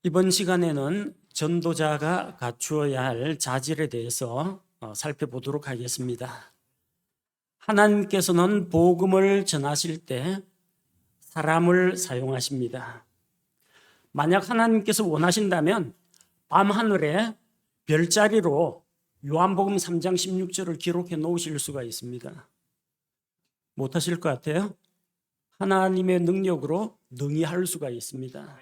이번 시간에는 전도자가 갖추어야 할 자질에 대해서 살펴보도록 하겠습니다. 하나님께서는 복음을 전하실 때 사람을 사용하십니다. 만약 하나님께서 원하신다면 밤하늘에 별자리로 요한복음 3장 16절을 기록해 놓으실 수가 있습니다. 못하실 것 같아요? 하나님의 능력으로 능히 할 수가 있습니다.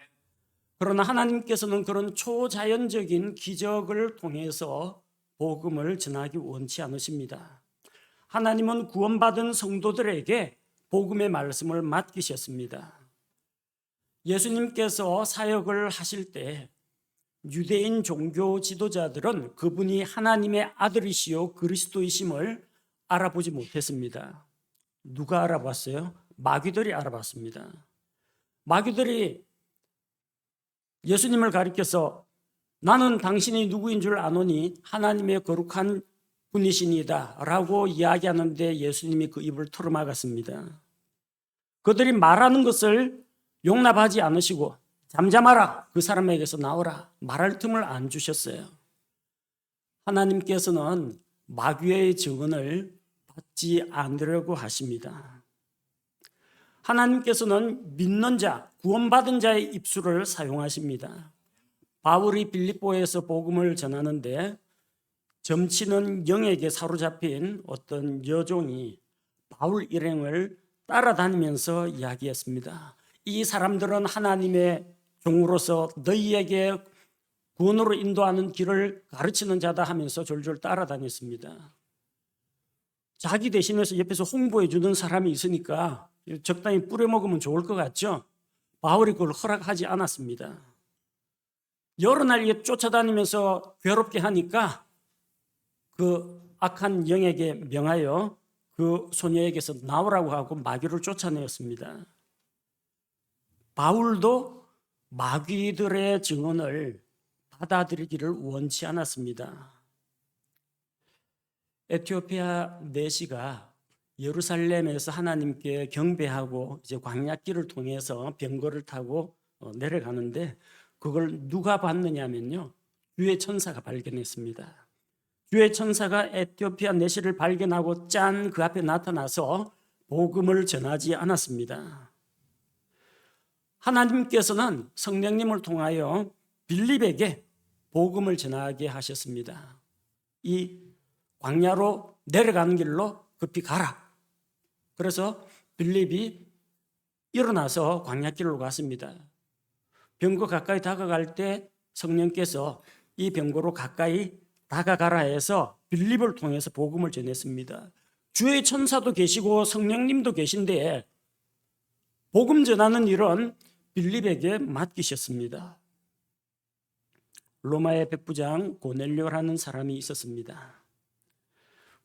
그러나 하나님께서는 그런 초자연적인 기적을 통해서 복음을 전하기 원치 않으십니다. 하나님은 구원받은 성도들에게 복음의 말씀을 맡기셨습니다. 예수님께서 사역을 하실 때 유대인 종교 지도자들은 그분이 하나님의 아들이시요 그리스도이심을 알아보지 못했습니다. 누가 알아봤어요? 마귀들이 알아봤습니다. 마귀들이 예수님을 가리켜서 나는 당신이 누구인 줄 아노니 하나님의 거룩한 분이시니다 라고 이야기하는데 예수님이 그 입을 털어막았습니다. 그들이 말하는 것을 용납하지 않으시고 잠잠하라, 그 사람에게서 나오라, 말할 틈을 안 주셨어요. 하나님께서는 마귀의 증언을 받지 않으려고 하십니다. 하나님께서는 믿는 자, 구원받은 자의 입술을 사용하십니다. 바울이 빌립보에서 복음을 전하는데 점치는 영에게 사로잡힌 어떤 여종이 바울 일행을 따라다니면서 이야기했습니다. 이 사람들은 하나님의 종으로서 너희에게 구원으로 인도하는 길을 가르치는 자다 하면서 졸졸 따라다녔습니다. 자기 대신해서 옆에서 홍보해 주는 사람이 있으니까 적당히 뿌려먹으면 좋을 것 같죠? 바울이 그걸 허락하지 않았습니다. 여러 날 쫓아다니면서 괴롭게 하니까 그 악한 영에게 명하여 그 소녀에게서 나오라고 하고 마귀를 쫓아내었습니다. 바울도 마귀들의 증언을 받아들이기를 원치 않았습니다. 에티오피아 내시가 예루살렘에서 하나님께 경배하고 이제 광야길을 통해서 병거를 타고 내려가는데 그걸 누가 봤느냐면요, 주의 천사가 발견했습니다. 주의 천사가 에티오피아 내시를 발견하고 짠 그 앞에 나타나서 복음을 전하지 않았습니다. 하나님께서는 성령님을 통하여 빌립에게 복음을 전하게 하셨습니다. 이 광야로 내려가는 길로 급히 가라. 그래서 빌립이 일어나서 광야길로 갔습니다. 병거 가까이 다가갈 때 성령께서 이 병거로 가까이 다가가라 해서 빌립을 통해서 복음을 전했습니다. 주의 천사도 계시고 성령님도 계신데 복음 전하는 일은 빌립에게 맡기셨습니다. 로마의 백부장 고넬료라는 사람이 있었습니다.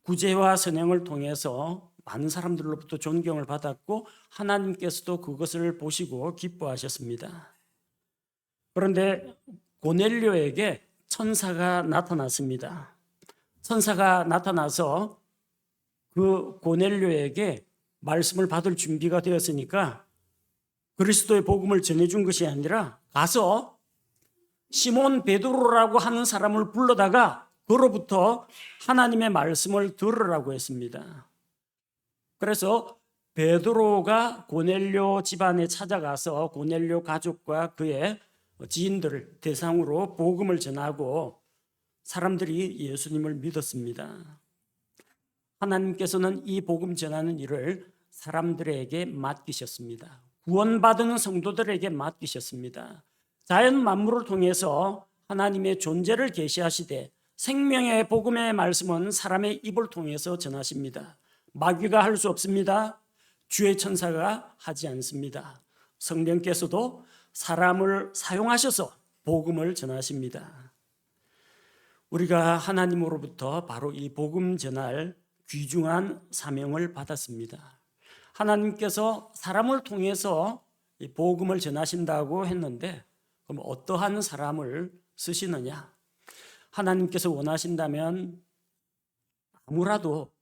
구제와 선행을 통해서 많은 사람들로부터 존경을 받았고 하나님께서도 그것을 보시고 기뻐하셨습니다. 그런데 고넬료에게 천사가 나타났습니다. 천사가 나타나서 그 고넬료에게 말씀을 받을 준비가 되었으니까 그리스도의 복음을 전해준 것이 아니라 가서 시몬 베드로라고 하는 사람을 불러다가 그로부터 하나님의 말씀을 들으라고 했습니다. 그래서 베드로가 고넬료 집안에 찾아가서 고넬료 가족과 그의 지인들을 대상으로 복음을 전하고 사람들이 예수님을 믿었습니다. 하나님께서는 이 복음 전하는 일을 사람들에게 맡기셨습니다. 구원받은 성도들에게 맡기셨습니다. 자연 만물을 통해서 하나님의 존재를 계시하시되 생명의 복음의 말씀은 사람의 입을 통해서 전하십니다. 마귀가 할 수 없습니다. 주의 천사가 하지 않습니다. 성령께서도 사람을 사용하셔서 복음을 전하십니다. 우리가 하나님으로부터 바로 이 복음 전할 귀중한 사명을 받았습니다. 하나님께서 사람을 통해서 이 복음을 전하신다고 했는데 그럼 어떠한 사람을 쓰시느냐? 하나님께서 원하신다면 아무라도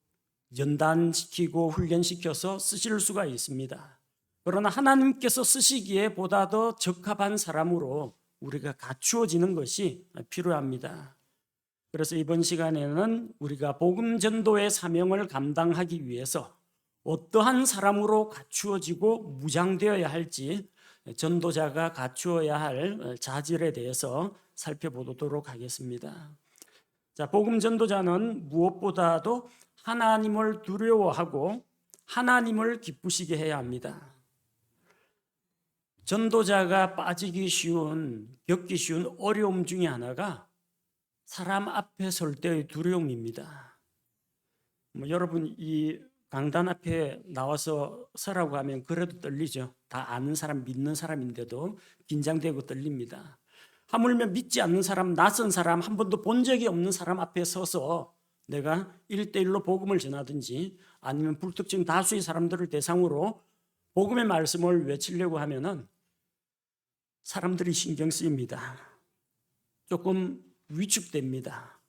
연단시키고 훈련시켜서 쓰실 수가 있습니다. 그러나 하나님께서 쓰시기에 보다 더 적합한 사람으로 우리가 갖추어지는 것이 필요합니다. 그래서 이번 시간에는 우리가 복음 전도의 사명을 감당하기 위해서 어떠한 사람으로 갖추어지고 무장되어야 할지, 전도자가 갖추어야 할 자질에 대해서 살펴보도록 하겠습니다. 자, 복음 전도자는 무엇보다도 하나님을 두려워하고 하나님을 기쁘시게 해야 합니다. 전도자가 겪기 쉬운 어려움 중에 하나가 사람 앞에 설 때의 두려움입니다. 여러분, 이 강단 앞에 나와서 서라고 하면 그래도 떨리죠. 다 아는 사람, 믿는 사람인데도 긴장되고 떨립니다. 하물며 믿지 않는 사람, 낯선 사람, 한 번도 본 적이 없는 사람 앞에 서서 내가 1대1로 복음을 전하든지 아니면 불특정 다수의 사람들을 대상으로 복음의 말씀을 외치려고 하면은 사람들이 신경 쓰입니다. 조금 위축됩니다.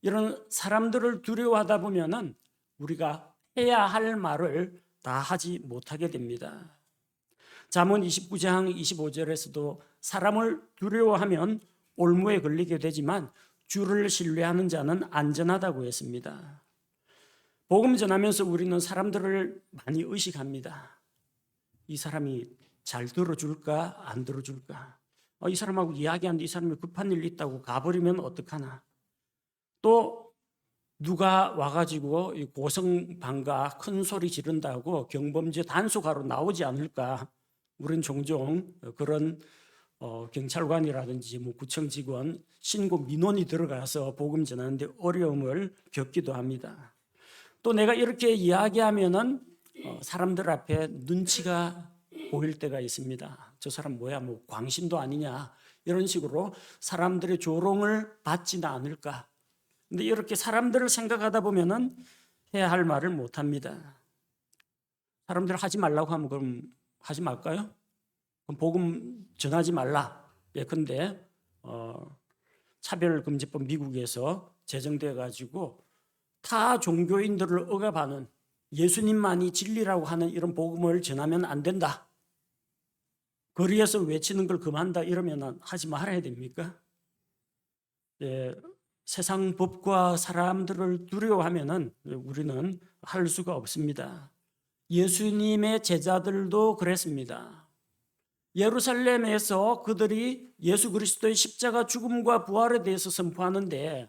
이런 사람들을 두려워하다 보면은 우리가 해야 할 말을 다 하지 못하게 됩니다. 잠언 29장 25절에서도 사람을 두려워하면 올무에 걸리게 되지만 주를 신뢰하는 자는 안전하다고 했습니다. 복음 전하면서 우리는 사람들을 많이 의식합니다. 이 사람이 잘 들어줄까 안 들어줄까? 이 사람하고 이야기하는데 이 사람이 급한 일 있다고 가버리면 어떡하나? 또 누가 와가지고 고성방가 큰 소리 지른다고 경범죄 단속하러 나오지 않을까? 우리는 종종 그런 경찰관이라든지 구청 직원 신고 민원이 들어가서 복음 전하는데 어려움을 겪기도 합니다. 또 내가 이렇게 이야기하면은 사람들 앞에 눈치가 보일 때가 있습니다. 저 사람 뭐야, 광신도 아니냐, 이런 식으로 사람들의 조롱을 받지는 않을까. 근데 이렇게 사람들을 생각하다 보면은 해야 할 말을 못 합니다. 사람들 하지 말라고 하면 그럼 하지 말까요? 그럼 복음 전하지 말라. 예컨대 차별금지법 미국에서 제정돼 가지고 타 종교인들을 억압하는, 예수님만이 진리라고 하는 이런 복음을 전하면 안 된다, 거리에서 외치는 걸 금한다, 이러면 하지 말아야 됩니까? 세상 법과 사람들을 두려워하면 우리는 할 수가 없습니다. 예수님의 제자들도 그랬습니다. 예루살렘에서 그들이 예수 그리스도의 십자가 죽음과 부활에 대해서 선포하는데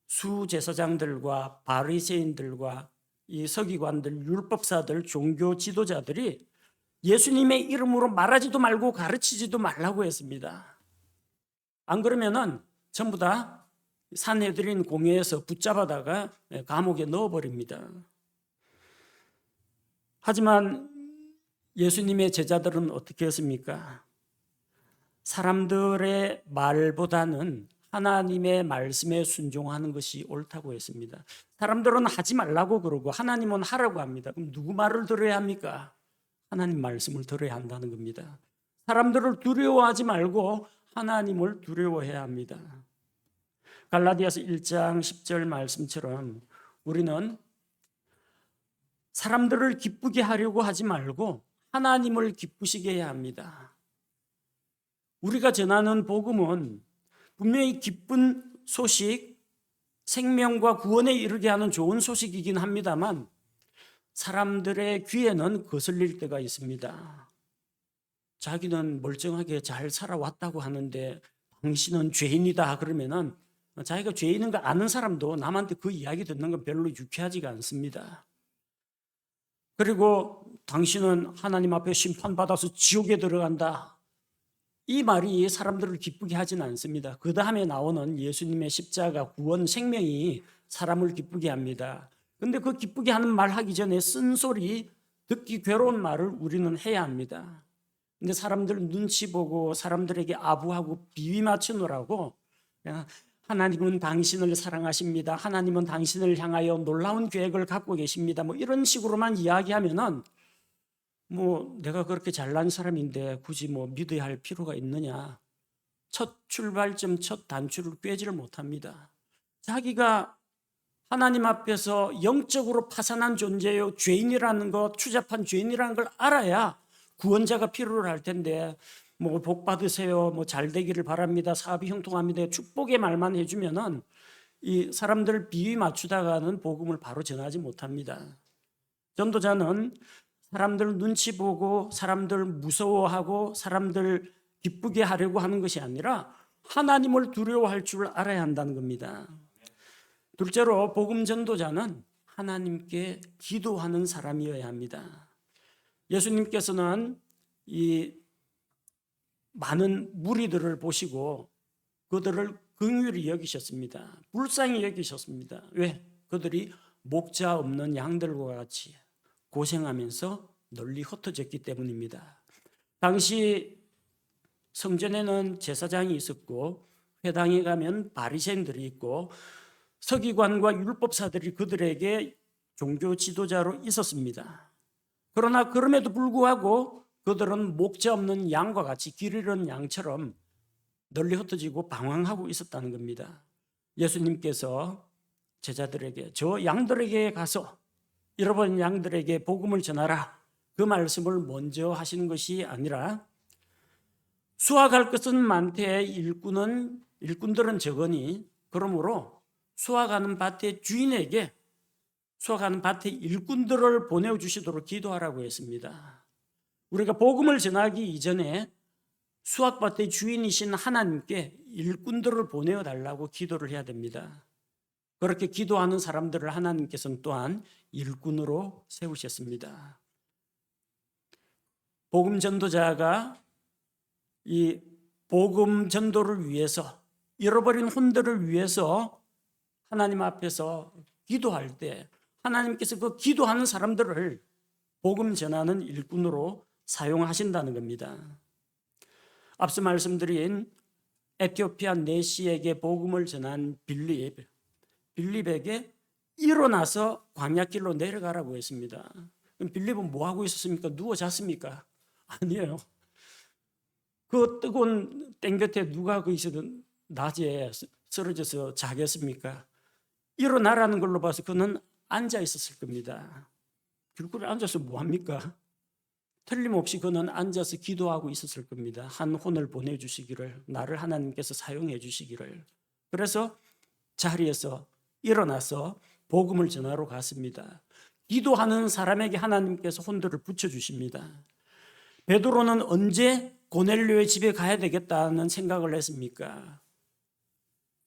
수제사장들과 바리새인들과 이 서기관들, 율법사들, 종교 지도자들이 예수님의 이름으로 말하지도 말고 가르치지도 말라고 했습니다. 안 그러면은 전부 다 산헤드린 공회에서 붙잡아다가 감옥에 넣어버립니다. 하지만 예수님의 제자들은 어떻게 했습니까? 사람들의 말보다는 하나님의 말씀에 순종하는 것이 옳다고 했습니다. 사람들은 하지 말라고 그러고 하나님은 하라고 합니다. 그럼 누구 말을 들어야 합니까? 하나님 말씀을 들어야 한다는 겁니다. 사람들을 두려워하지 말고 하나님을 두려워해야 합니다. 갈라디아서 1장 10절 말씀처럼 우리는 사람들을 기쁘게 하려고 하지 말고 하나님을 기쁘시게 해야 합니다. 우리가 전하는 복음은 분명히 기쁜 소식, 생명과 구원에 이르게 하는 좋은 소식이긴 합니다만 사람들의 귀에는 거슬릴 때가 있습니다. 자기는 멀쩡하게 잘 살아왔다고 하는데 당신은 죄인이다 그러면은 자기가 죄인인 거 아는 사람도 남한테 그 이야기 듣는 건 별로 유쾌하지가 않습니다. 그리고 당신은 하나님 앞에 심판받아서 지옥에 들어간다, 이 말이 사람들을 기쁘게 하지는 않습니다. 그 다음에 나오는 예수님의 십자가, 구원, 생명이 사람을 기쁘게 합니다. 그런데 그 기쁘게 하는 말 하기 전에 쓴소리, 듣기 괴로운 말을 우리는 해야 합니다. 근데 사람들 눈치 보고 사람들에게 아부하고 비위 맞추느라고 그냥 하나님은 당신을 사랑하십니다, 하나님은 당신을 향하여 놀라운 계획을 갖고 계십니다, 이런 식으로만 이야기하면은 내가 그렇게 잘난 사람인데 굳이 믿어야 할 필요가 있느냐. 첫 출발점, 첫 단추를 꿰지를 못합니다. 자기가 하나님 앞에서 영적으로 파산한 존재요, 죄인이라는 것, 추잡한 죄인이라는 걸 알아야 구원자가 필요로 할 텐데 뭐 복 받으세요, 뭐 잘 되기를 바랍니다, 사업이 형통합니다, 축복의 말만 해주면은 이 사람들 비위 맞추다가는 복음을 바로 전하지 못합니다. 전도자는 사람들 눈치 보고 사람들 무서워하고 사람들 기쁘게 하려고 하는 것이 아니라 하나님을 두려워할 줄 알아야 한다는 겁니다. 둘째로 복음 전도자는 하나님께 기도하는 사람이어야 합니다. 예수님께서는 이 많은 무리들을 보시고 그들을 긍휼히 여기셨습니다. 불쌍히 여기셨습니다. 왜? 그들이 목자 없는 양들과 같이 고생하면서 널리 흩어졌기 때문입니다. 당시 성전에는 제사장이 있었고 회당에 가면 바리새인들이 있고 서기관과 율법사들이 그들에게 종교 지도자로 있었습니다. 그러나 그럼에도 불구하고 그들은 목자 없는 양과 같이 길 잃은 양처럼 널리 흩어지고 방황하고 있었다는 겁니다. 예수님께서 제자들에게 저 양들에게 가서 잃어버린 양들에게 복음을 전하라, 그 말씀을 먼저 하시는 것이 아니라 수확할 것은 많되 일꾼들은 적으니 그러므로 수확하는 밭의 주인에게 수확하는 밭의 일꾼들을 보내주시도록 기도하라고 했습니다. 우리가 복음을 전하기 이전에 수확밭의 주인이신 하나님께 일꾼들을 보내어달라고 기도를 해야 됩니다. 그렇게 기도하는 사람들을 하나님께서는 또한 일꾼으로 세우셨습니다. 복음 전도자가 이 복음 전도를 위해서 잃어버린 혼들을 위해서 하나님 앞에서 기도할 때 하나님께서 그 기도하는 사람들을 복음 전하는 일꾼으로 사용하신다는 겁니다. 앞서 말씀드린 에티오피아 내시에게 복음을 전한 빌립에게 일어나서 광야길로 내려가라고 했습니다. 그럼 빌립은 뭐 하고 있었습니까? 누워 잤습니까? 아니에요. 그 뜨거운 땡 곁에 누가 거기서든 낮에 쓰러져서 자겠습니까? 일어나라는 걸로 봐서 그는 앉아 있었을 겁니다. 길거리에 앉아서 뭐 합니까? 틀림없이 그는 앉아서 기도하고 있었을 겁니다. 한 혼을 보내주시기를, 나를 하나님께서 사용해 주시기를. 그래서 자리에서 일어나서 복음을 전하러 갔습니다. 기도하는 사람에게 하나님께서 혼들을 붙여주십니다. 베드로는 언제 고넬료의 집에 가야 되겠다는 생각을 했습니까?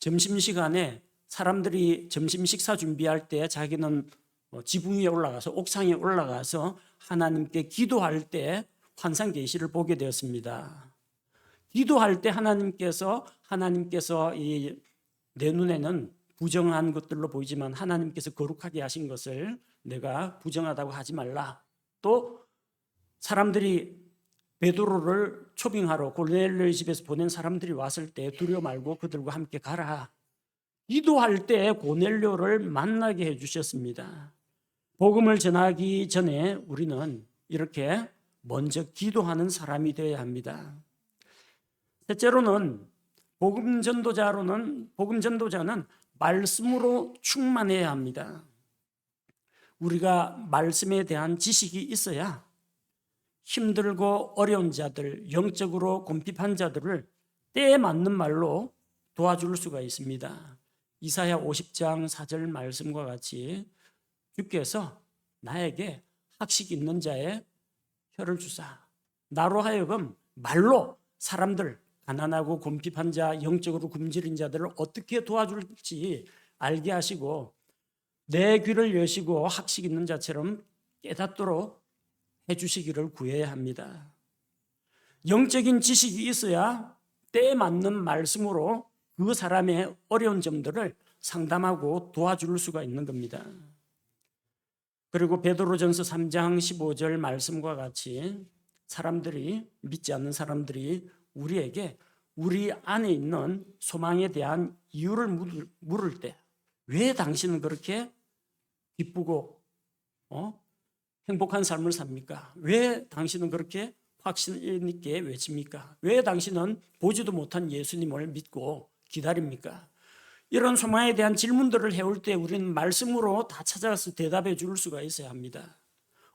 점심시간에 사람들이 점심 식사 준비할 때 자기는 지붕 위에 올라가서 옥상에 올라가서 하나님께 기도할 때 환상 계시를 보게 되었습니다. 기도할 때 하나님께서 내 눈에는 부정한 것들로 보이지만 하나님께서 거룩하게 하신 것을 내가 부정하다고 하지 말라. 또 사람들이 베드로를 초빙하러 고넬료의 집에서 보낸 사람들이 왔을 때 두려워 말고 그들과 함께 가라. 기도할 때 고넬료를 만나게 해주셨습니다. 복음을 전하기 전에 우리는 이렇게 먼저 기도하는 사람이 되어야 합니다. 셋째로는 복음 전도자는 말씀으로 충만해야 합니다. 우리가 말씀에 대한 지식이 있어야 힘들고 어려운 자들, 영적으로 곤핍한 자들을 때에 맞는 말로 도와줄 수가 있습니다. 이사야 50장 4절 말씀과 같이 주께서 나에게 학식 있는 자의 혀를 주사 나로 하여금 말로 사람들, 가난하고 곤핍한 자, 영적으로 굶주린 자들을 어떻게 도와줄지 알게 하시고 내 귀를 여시고 학식 있는 자처럼 깨닫도록 해주시기를 구해야 합니다. 영적인 지식이 있어야 때에 맞는 말씀으로 그 사람의 어려운 점들을 상담하고 도와줄 수가 있는 겁니다. 그리고 베드로전서 3장 15절 말씀과 같이 믿지 않는 사람들이 우리에게 우리 안에 있는 소망에 대한 이유를 물을 때 왜 당신은 그렇게 기쁘고 행복한 삶을 삽니까? 왜 당신은 그렇게 확신 있게 외칩니까? 왜 당신은 보지도 못한 예수님을 믿고 기다립니까? 이런 소망에 대한 질문들을 해올 때 우리는 말씀으로 다 찾아가서 대답해 줄 수가 있어야 합니다.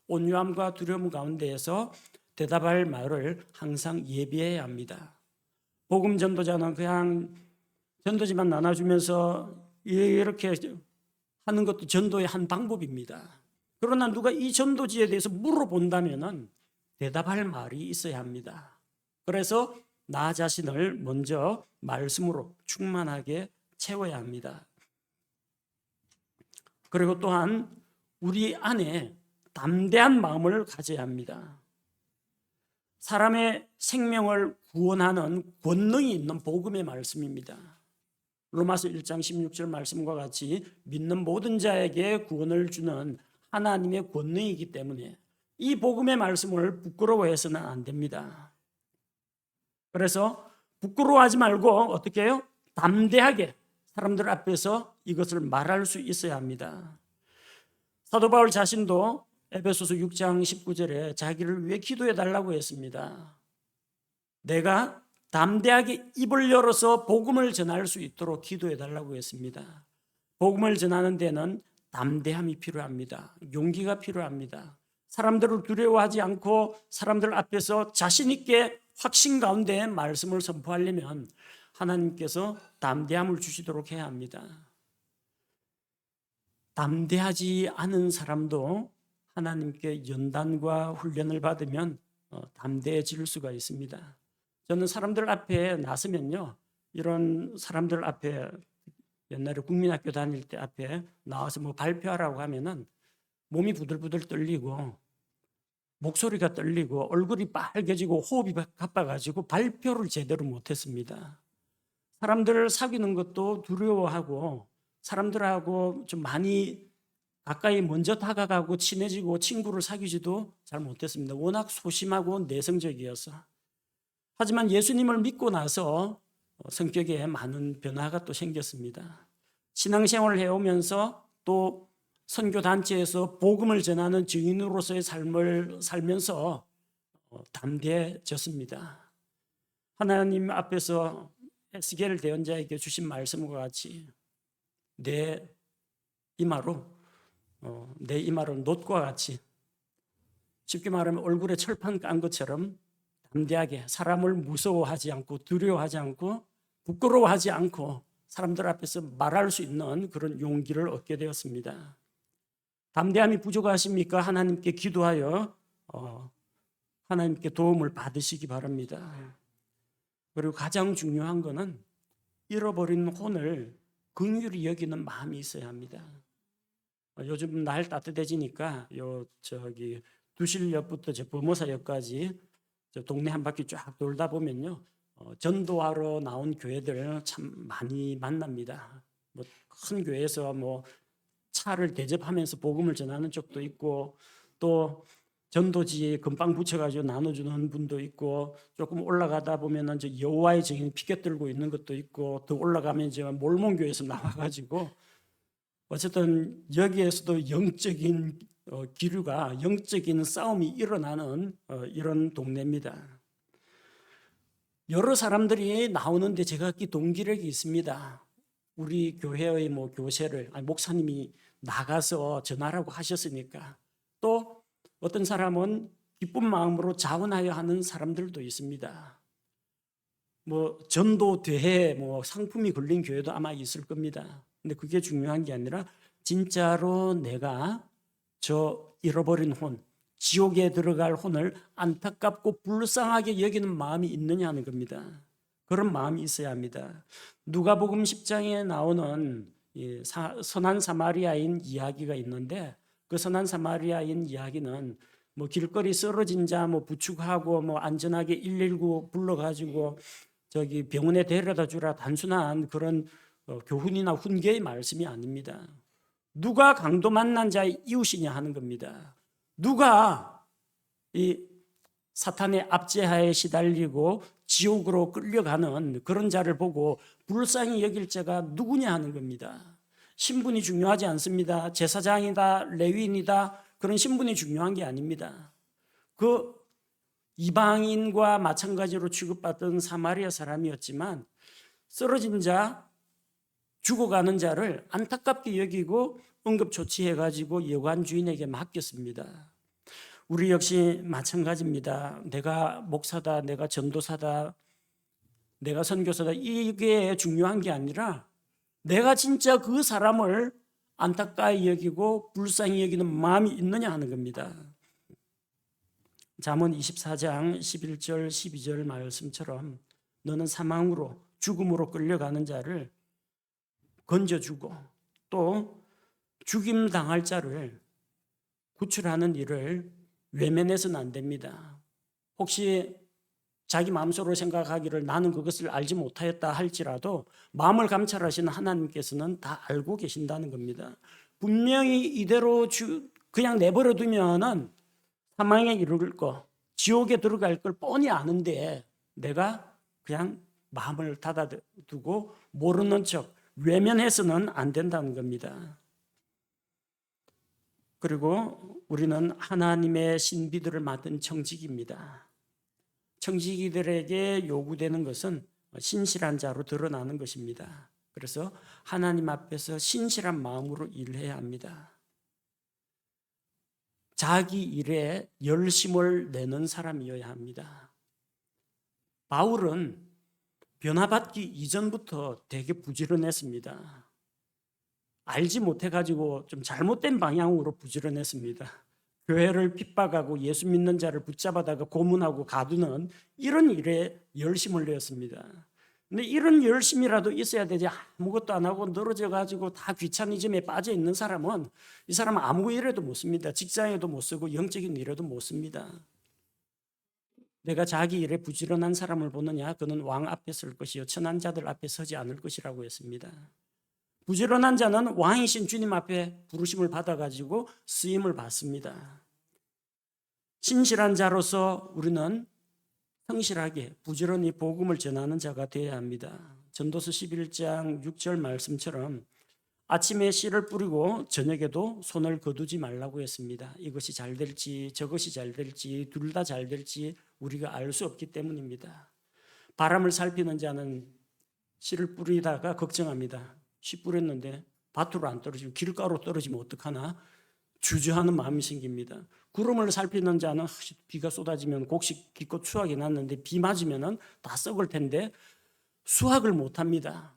온유함과 두려움 가운데에서 대답할 말을 항상 예비해야 합니다. 복음 전도자는 그냥 전도지만 나눠주면서 이렇게 하는 것도 전도의 한 방법입니다. 그러나 누가 이 전도지에 대해서 물어본다면 대답할 말이 있어야 합니다. 그래서 나 자신을 먼저 말씀으로 충만하게 채워야 합니다. 그리고 또한 우리 안에 담대한 마음을 가져야 합니다. 사람의 생명을 구원하는 권능이 있는 복음의 말씀입니다. 로마서 1장 16절 말씀과 같이 믿는 모든 자에게 구원을 주는 하나님의 권능이기 때문에 이 복음의 말씀을 부끄러워해서는 안 됩니다. 그래서 부끄러워하지 말고 어떻게 해요? 담대하게 사람들 앞에서 이것을 말할 수 있어야 합니다. 사도 바울 자신도 에베소서 6장 19절에 자기를 위해 기도해 달라고 했습니다. 내가 담대하게 입을 열어서 복음을 전할 수 있도록 기도해 달라고 했습니다. 복음을 전하는 데는 담대함이 필요합니다. 용기가 필요합니다. 사람들을 두려워하지 않고 사람들 앞에서 자신 있게 확신 가운데 말씀을 선포하려면 하나님께서 담대함을 주시도록 해야 합니다. 담대하지 않은 사람도 하나님께 연단과 훈련을 받으면 담대해질 수가 있습니다. 저는 사람들 앞에 나서면요, 이런 사람들 앞에 옛날에 국민학교 다닐 때 앞에 나와서 뭐 발표하라고 하면은 몸이 부들부들 떨리고 목소리가 떨리고 얼굴이 빨개지고 호흡이 가빠가지고 발표를 제대로 못했습니다. 사람들을 사귀는 것도 두려워하고 사람들하고 좀 많이 가까이 먼저 다가가고 친해지고 친구를 사귀지도 잘 못했습니다. 워낙 소심하고 내성적이어서. 하지만 예수님을 믿고 나서 성격에 많은 변화가 또 생겼습니다. 신앙생활을 해오면서 또 선교단체에서 복음을 전하는 증인으로서의 삶을 살면서 담대해졌습니다. 하나님 앞에서 에스겔 대언자에게 주신 말씀과 같이 내 이마로 놋과 같이, 쉽게 말하면 얼굴에 철판 깐 것처럼 담대하게 사람을 무서워하지 않고 두려워하지 않고 부끄러워하지 않고 사람들 앞에서 말할 수 있는 그런 용기를 얻게 되었습니다. 담대함이 부족하십니까? 하나님께 기도하여 하나님께 도움을 받으시기 바랍니다. 그리고 가장 중요한 것은 잃어버린 혼을 긍휼히 여기는 마음이 있어야 합니다. 요즘 날 따뜻해지니까 두실역부터 범어사역까지 동네 한 바퀴 쫙 돌다 보면요, 전도하러 나온 교회들 참 많이 만납니다. 뭐 큰 교회에서 뭐 차를 대접하면서 복음을 전하는 쪽도 있고, 또 전도지에 금방 붙여가지고 나눠주는 분도 있고, 조금 올라가다 보면은 여호와의 증인 피켓 들고 있는 것도 있고, 더 올라가면 몰몬교에서 나와가지고 어쨌든 여기에서도 영적인 기류가, 영적인 싸움이 일어나는 이런 동네입니다. 여러 사람들이 나오는데 제가 동기력이 있습니다. 우리 교회의 교세를 목사님이 나가서 전하라고 하셨으니까. 또 어떤 사람은 기쁜 마음으로 자원하여 하는 사람들도 있습니다. 전도대회 상품이 걸린 교회도 아마 있을 겁니다. 근데 그게 중요한 게 아니라 진짜로 내가 저 잃어버린 혼, 지옥에 들어갈 혼을 안타깝고 불쌍하게 여기는 마음이 있느냐 하는 겁니다. 그런 마음이 있어야 합니다. 누가복음 10장에 나오는 선한 사마리아인 이야기가 있는데, 그 선한 사마리아인 이야기는 길거리 쓰러진 자 부축하고 안전하게 119 불러가지고 병원에 데려다 주라, 단순한 그런 교훈이나 훈계의 말씀이 아닙니다. 누가 강도 만난 자의 이웃이냐 하는 겁니다. 누가 이 사탄의 압제하에 시달리고 지옥으로 끌려가는 그런 자를 보고 불쌍히 여길 자가 누구냐 하는 겁니다. 신분이 중요하지 않습니다. 제사장이다, 레위인이다, 그런 신분이 중요한 게 아닙니다. 그 이방인과 마찬가지로 취급받던 사마리아 사람이었지만 쓰러진 자, 죽어가는 자를 안타깝게 여기고 응급조치해가지고 여관 주인에게 맡겼습니다. 우리 역시 마찬가지입니다. 내가 목사다, 내가 전도사다, 내가 선교사다, 이게 중요한 게 아니라 내가 진짜 그 사람을 안타까이 여기고 불쌍히 여기는 마음이 있느냐 하는 겁니다. 잠언 24장 11절 12절 말씀처럼 너는 사망으로 죽음으로 끌려가는 자를 건져주고 또 죽임 당할 자를 구출하는 일을 외면해서는 안 됩니다. 혹시 자기 마음속으로 생각하기를 나는 그것을 알지 못하였다 할지라도 마음을 감찰하시는 하나님께서는 다 알고 계신다는 겁니다. 분명히 이대로 그냥 내버려 두면은 사망에 이르를 거, 지옥에 들어갈 걸 뻔히 아는데 내가 그냥 마음을 닫아두고 모르는 척 외면해서는 안 된다는 겁니다. 그리고 우리는 하나님의 신비들을 맡은 청지기입니다. 청지기들에게 요구되는 것은 신실한 자로 드러나는 것입니다. 그래서 하나님 앞에서 신실한 마음으로 일해야 합니다. 자기 일에 열심을 내는 사람이어야 합니다. 바울은 변화받기 이전부터 되게 부지런했습니다. 알지 못해가지고 좀 잘못된 방향으로 부지런했습니다. 교회를 핍박하고 예수 믿는 자를 붙잡아다가 고문하고 가두는 이런 일에 열심을 내었습니다. 근데 이런 열심이라도 있어야 되지 아무것도 안 하고 늘어져가지고 다 귀차니즘에 빠져 있는 사람은 이 사람은 아무 일에도 못 씁니다. 직장에도 못 쓰고 영적인 일에도 못 씁니다. 내가 자기 일에 부지런한 사람을 보느냐 그는 왕 앞에 설 것이요 천한 자들 앞에 서지 않을 것이라고 했습니다. 부지런한 자는 왕이신 주님 앞에 부르심을 받아가지고 쓰임을 받습니다. 신실한 자로서 우리는 성실하게 부지런히 복음을 전하는 자가 되어야 합니다. 전도서 11장 6절 말씀처럼 아침에 씨를 뿌리고 저녁에도 손을 거두지 말라고 했습니다. 이것이 잘 될지 저것이 잘 될지 둘 다 잘 될지 우리가 알 수 없기 때문입니다. 바람을 살피는 자는 씨를 뿌리다가 걱정합니다. 씨 뿌렸는데 밭으로 안 떨어지고 길가로 떨어지면 어떡하나 주저하는 마음이 생깁니다. 구름을 살피는 자는 비가 쏟아지면 곡식 기껏 추하게 났는데 비 맞으면 다 썩을 텐데 수확을 못합니다.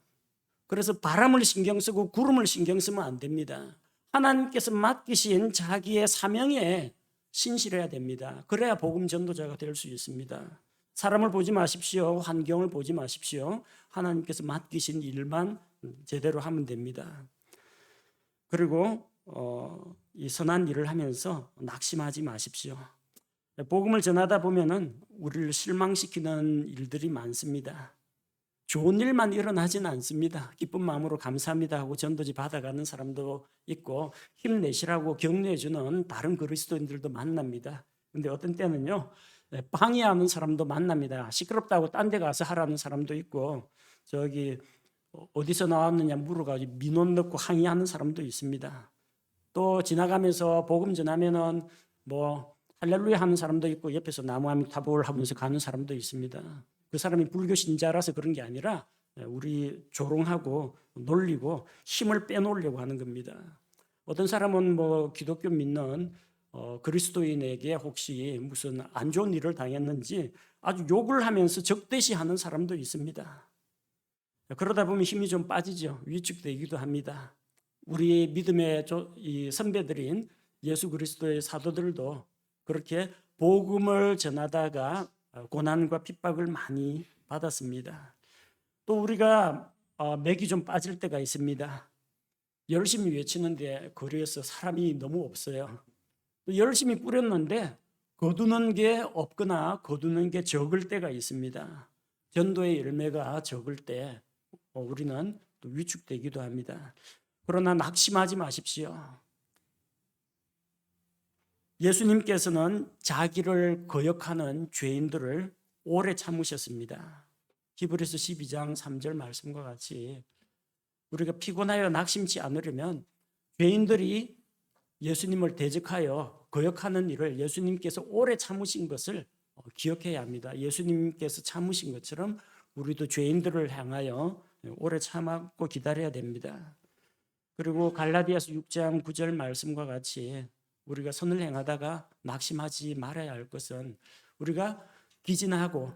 그래서 바람을 신경 쓰고 구름을 신경 쓰면 안 됩니다. 하나님께서 맡기신 자기의 사명에 신실해야 됩니다. 그래야 복음 전도자가 될 수 있습니다. 사람을 보지 마십시오. 환경을 보지 마십시오. 하나님께서 맡기신 일만 제대로 하면 됩니다. 그리고 이 선한 일을 하면서 낙심하지 마십시오. 복음을 전하다 보면은 우리를 실망시키는 일들이 많습니다. 좋은 일만 일어나지는 않습니다. 기쁜 마음으로 감사합니다 하고 전도지 받아가는 사람도 있고 힘내시라고 격려해주는 다른 그리스도인들도 만납니다. 근데 어떤 때는요 방해하는 사람도 만납니다. 시끄럽다고 딴 데 가서 하라는 사람도 있고 저기 어디서 나왔느냐 물어가지고 민원 넣고 항의하는 사람도 있습니다. 또 지나가면서 복음 전하면은 뭐 할렐루야 하는 사람도 있고 옆에서 나무함 타볼 하면서 가는 사람도 있습니다. 그 사람이 불교 신자라서 그런 게 아니라 우리 조롱하고 놀리고 힘을 빼놓으려고 하는 겁니다. 어떤 사람은 뭐 기독교 믿는 그리스도인에게 혹시 무슨 안 좋은 일을 당했는지 아주 욕을 하면서 적대시하는 사람도 있습니다. 그러다 보면 힘이 좀 빠지죠. 위축되기도 합니다. 우리 믿음의 이 선배들인 예수 그리스도의 사도들도 그렇게 복음을 전하다가 고난과 핍박을 많이 받았습니다. 또 우리가 맥이 좀 빠질 때가 있습니다. 열심히 외치는데 거리에서 사람이 너무 없어요. 또 열심히 뿌렸는데 거두는 게 없거나 거두는 게 적을 때가 있습니다. 전도의 열매가 적을 때 우리는 또 위축되기도 합니다. 그러나 낙심하지 마십시오. 예수님께서는 자기를 거역하는 죄인들을 오래 참으셨습니다. 히브리서 12장 3절 말씀과 같이 우리가 피곤하여 낙심치 않으려면 죄인들이 예수님을 대적하여 거역하는 일을 예수님께서 오래 참으신 것을 기억해야 합니다. 예수님께서 참으신 것처럼 우리도 죄인들을 향하여 오래 참았고 기다려야 됩니다. 그리고 갈라디아서 6장 9절 말씀과 같이 우리가 선을 행하다가 낙심하지 말아야 할 것은 우리가 기진하고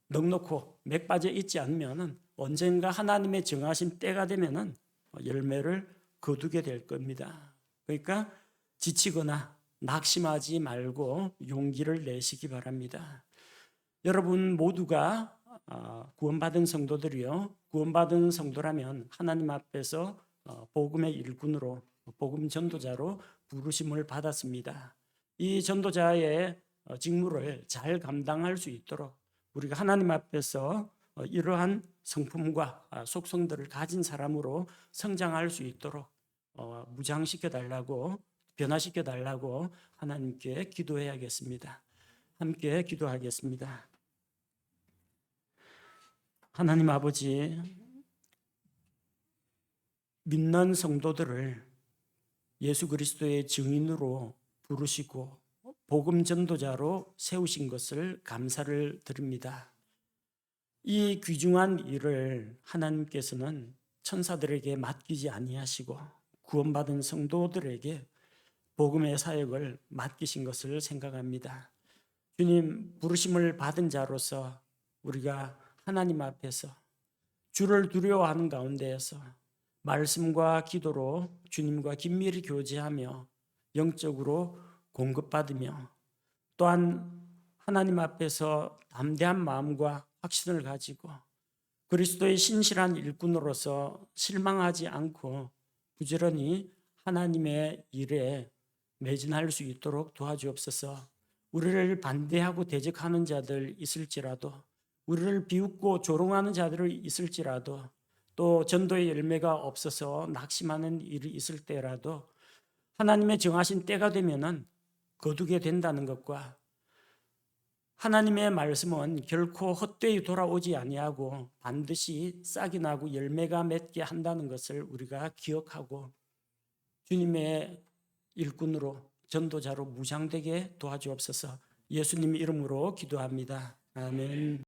넉넉고 맥 빠져 있지 않으면 언젠가 하나님의 정하신 때가 되면은 열매를 거두게 될 겁니다. 그러니까 지치거나 낙심하지 말고 용기를 내시기 바랍니다. 여러분 모두가 구원받은 성도들이요, 구원받은 성도라면 하나님 앞에서 복음의 일꾼으로, 복음 전도자로 부르심을 받았습니다. 이 전도자의 직무를 잘 감당할 수 있도록 우리가 하나님 앞에서 이러한 성품과 속성들을 가진 사람으로 성장할 수 있도록 무장시켜 달라고, 변화시켜 달라고 하나님께 기도해야겠습니다. 함께 기도하겠습니다. 하나님 아버지, 믿는 성도들을 예수 그리스도의 증인으로 부르시고 복음 전도자로 세우신 것을 감사를 드립니다. 이 귀중한 일을 하나님께서는 천사들에게 맡기지 아니하시고 구원받은 성도들에게 복음의 사역을 맡기신 것을 생각합니다. 주님, 부르심을 받은 자로서 우리가 하나님 앞에서 주를 두려워하는 가운데에서 말씀과 기도로 주님과 긴밀히 교제하며 영적으로 공급받으며 또한 하나님 앞에서 담대한 마음과 확신을 가지고 그리스도의 신실한 일꾼으로서 실망하지 않고 부지런히 하나님의 일에 매진할 수 있도록 도와주옵소서. 우리를 반대하고 대적하는 자들 있을지라도, 우리를 비웃고 조롱하는 자들이 있을지라도, 또 전도의 열매가 없어서 낙심하는 일이 있을 때라도 하나님의 정하신 때가 되면은 거두게 된다는 것과 하나님의 말씀은 결코 헛되이 돌아오지 아니하고 반드시 싹이 나고 열매가 맺게 한다는 것을 우리가 기억하고 주님의 일꾼으로 전도자로 무장되게 도와주옵소서. 예수님 이름으로 기도합니다. 아멘.